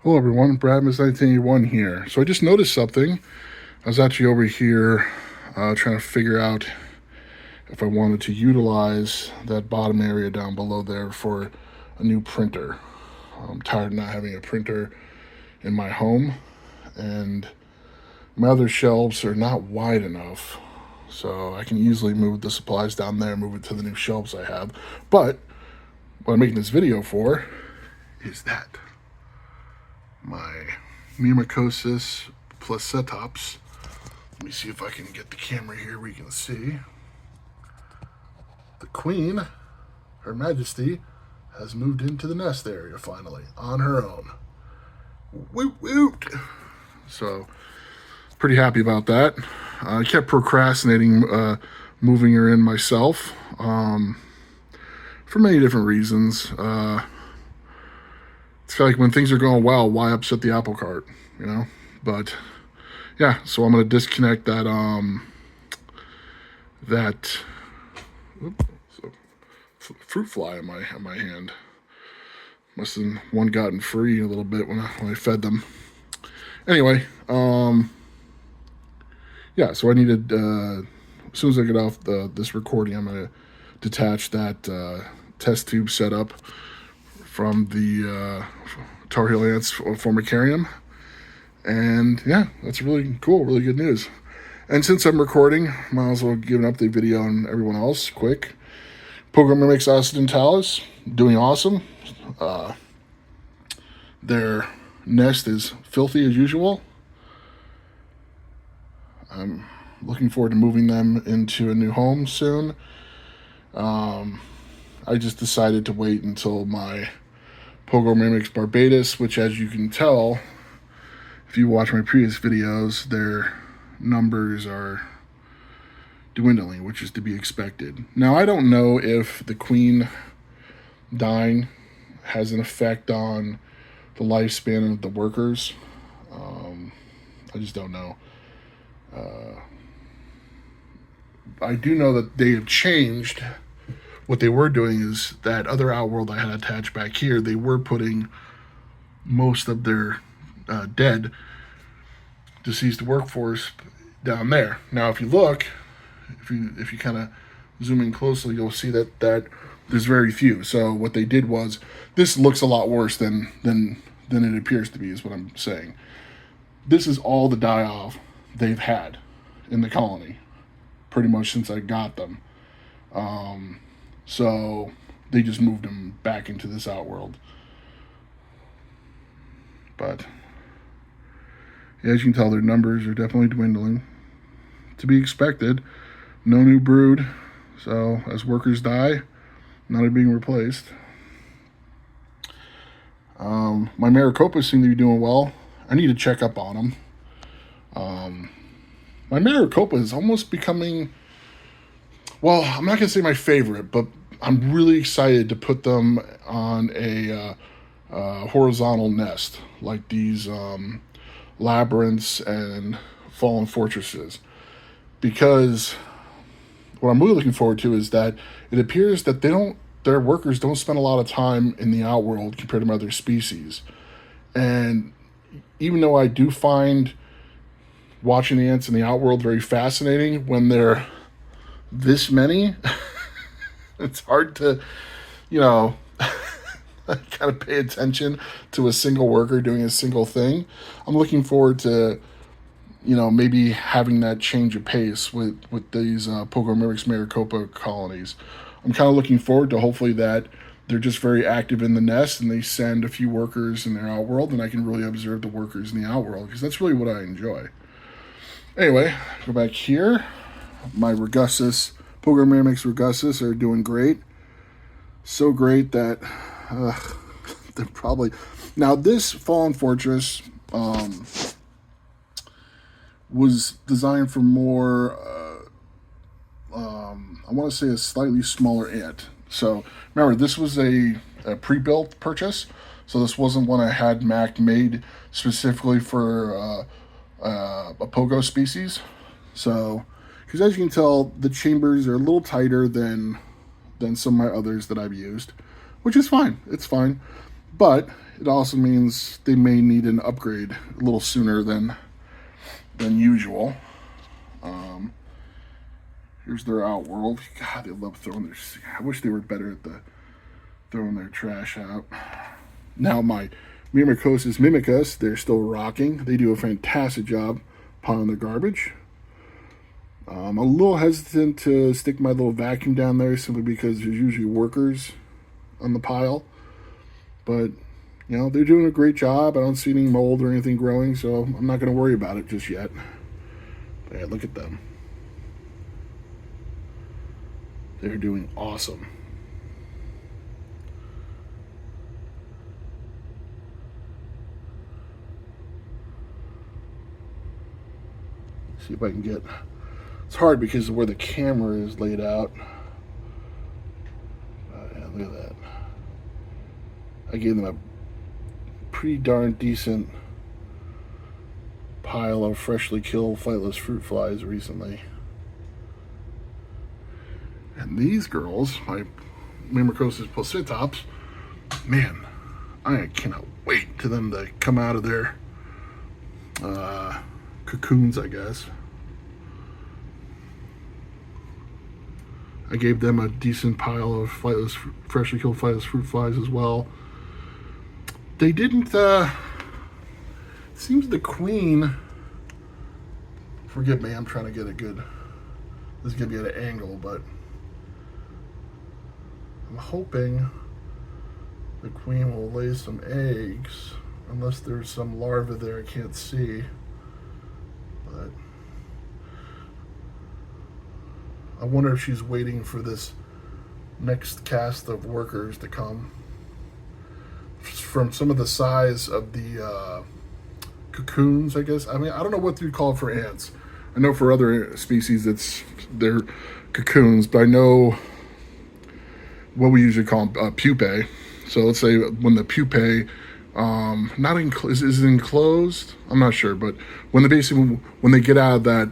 Hello everyone, Bradmus1981 here. So I just noticed something. I was actually over here trying to figure out if I wanted to utilize that bottom area down below there for a new printer. I'm tired of not having a printer in my home, and my other shelves are not wide enough, so I can easily move the supplies down there, move it to the new shelves I have. But what I'm making this video for is that my Myrmecocystus placodops. Let me see if I can get the camera here where you can see. The queen, her majesty, has moved into the nest area finally on her own. Woot woot! So, pretty happy about that. I kept procrastinating moving her in myself for many different reasons. It's like when things are going well, why upset the apple cart, you know? But yeah, so I'm gonna disconnect that fruit fly in my hand. Must have one gotten free a little bit when I fed them. Anyway, yeah. So I needed as soon as I get off this recording, I'm gonna detach that test tube setup from the Tar Heel Ants formicarium. And yeah, that's really cool, really good news. And since I'm recording, might as well give an update video on everyone else, quick. Myrmecocystus doing awesome. Their nest is filthy as usual. I'm looking forward to moving them into a new home soon. I just decided to wait until my Myrmex barbatus, which, as you can tell, if you watch my previous videos, their numbers are dwindling, which is to be expected. Now, I don't know if the queen dying has an effect on the lifespan of the workers. I just don't know. I do know that they have changed. What they were doing is that other outworld I had attached back here, they were putting most of their dead, deceased workforce down there. Now, if you look, if you kind of zoom in closely, you'll see that there's very few. So what they did was, this looks a lot worse than it appears to be, is what I'm saying. This is all the die-off they've had in the colony, pretty much since I got them. So they just moved them back into this outworld. But as you can tell, their numbers are definitely dwindling. To be expected. No new brood. So as workers die, none are being replaced. My Myrmecocystus seem to be doing well. I need to check up on them. My Myrmecocystus is almost becoming, well, I'm not going to say my favorite, but I'm really excited to put them on a horizontal nest, like these labyrinths and fallen fortresses. Because what I'm really looking forward to is that it appears that their workers don't spend a lot of time in the outworld compared to other species. And even though I do find watching the ants in the outworld very fascinating, when they're this many, it's hard to, kind of pay attention to a single worker doing a single thing. I'm looking forward to, maybe having that change of pace with these Myrmex maricopa colonies. I'm kind of looking forward to hopefully that they're just very active in the nest and they send a few workers in their outworld, and I can really observe the workers in the outworld, because that's really what I enjoy. Anyway, go back here. My Rusus, Myrmex rusus, are doing great. So great that they're probably... Now, this Fallen Fortress was designed for more, I want to say a slightly smaller ant. So, remember, this was a pre-built purchase. So this wasn't one I had Mac made specifically for a pogo species. So, because as you can tell, the chambers are a little tighter than some of my others that I've used, which is fine. It's fine. but it also means they may need an upgrade a little sooner than usual. Here's their outworld. God, they love throwing their... I wish they were better at throwing their trash out. Now my Myrmecocystus mimicus, they're still rocking. They do a fantastic job piling their garbage. I'm a little hesitant to stick my little vacuum down there simply because there's usually workers on the pile. But, you know, they're doing a great job. I don't see any mold or anything growing, so I'm not going to worry about it just yet. But yeah, look at them. They're doing awesome. See if I can get... It's hard because of where the camera is laid out. Yeah, look at that. I gave them a pretty darn decent pile of freshly killed flightless fruit flies recently. And these girls, my Myrmecocystus placodops, man, I cannot wait to them to come out of their cocoons, I guess. I gave them a decent pile of freshly killed flightless fruit flies as well. They didn't, it seems the queen, forgive me, I'm trying to get a good, this is going to be at an angle, but I'm hoping the queen will lay some eggs, unless there's some larva there I can't see. But I wonder if she's waiting for this next cast of workers to come. From some of the size of the cocoons, I guess. I mean, I don't know what you'd call it for ants. I know for other species they're cocoons, but I know what we usually call them, pupae. So let's say when the pupae is enclosed, I'm not sure, but when they get out of that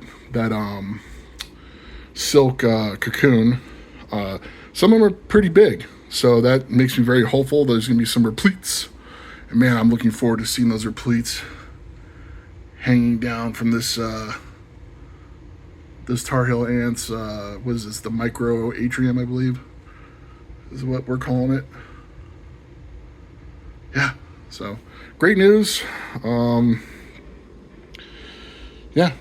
silk cocoon, some of them are pretty big. So that makes me very hopeful there's going to be some repletes. And man, I'm looking forward to seeing those repletes hanging down from this Tar Heel ants. What is this? The micro atrium, I believe, is what we're calling it. Yeah. So great news. Yeah.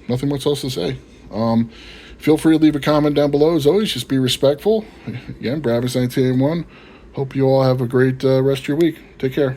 Nothing much else to say. Feel free to leave a comment down below. As always, just be respectful. Again, Bravis 1981. Hope you all have a great rest of your week. Take care.